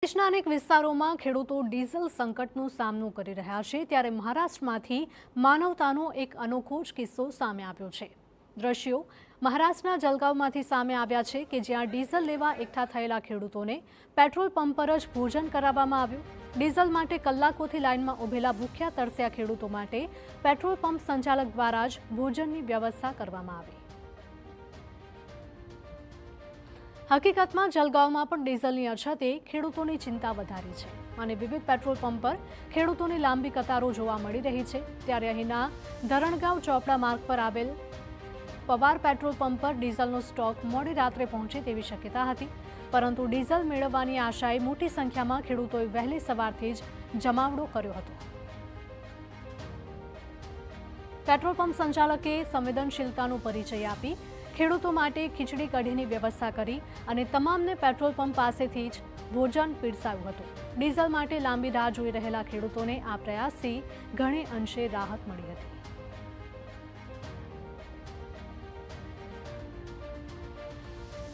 દેશના અનેક વિસ્તારોમાં ખેડૂતો ડીઝલ સંકટનો સામનો કરી રહ્યા છે, ત્યારે મહારાષ્ટ્રમાંથી માનવતાનો એક અનોખો જ કિસ્સો સામે આવ્યો છે। દ્રશ્યો મહારાષ્ટ્રના જલગાંવમાંથી સામે આવ્યા છે કે જ્યાં ડીઝલ લેવા એકઠા થયેલા ખેડૂતોને પેટ્રોલ પંપ પર જ ભોજન કરાવવામાં આવ્યું। ડીઝલ માટે કલાકોથી લાઇનમાં ઊભેલા ભૂખ્યા તરસ્યા ખેડૂતો માટે પેટ્રોલ પંપ સંચાલક દ્વારા જ ભોજનની વ્યવસ્થા કરવામાં આવી। હકીકતમાં જલગાંવમાં પણ ડીઝલની અછતે ખેડૂતોની ચિંતા વધારી છે અને વિવિધ પેટ્રોલ પંપ પર ખેડૂતોની લાંબી કતારો જોવા મળી રહી છે। ત્યારે અહીંના ધરણગાંવ ચોપડા માર્ગ પર આવેલ પવાર પેટ્રોલ પંપ પર ડીઝલનો સ્ટોક મોડી રાત્રે પહોંચે તેવી શક્યતા હતી, પરંતુ ડીઝલ મેળવવાની આશાએ મોટી સંખ્યામાં ખેડૂતોએ વહેલી સવારથી જ જમાવડો કર્યો હતો। પેટ્રોલ પંપ સંચાલકે સંવેદનશીલતાનો પરિચય આપી ખેડૂતો માટે ખીચડી કઢીની વ્યવસ્થા કરી અને તમામને પેટ્રોલ પંપ પાસેથી જ ભોજન પીરસાયું હતું। ડીઝલ માટે લાંબી રાહ જોઈ રહેલા ખેડૂતોને આ પ્રયાસથી ઘણે અંશે રાહત મળી હતી।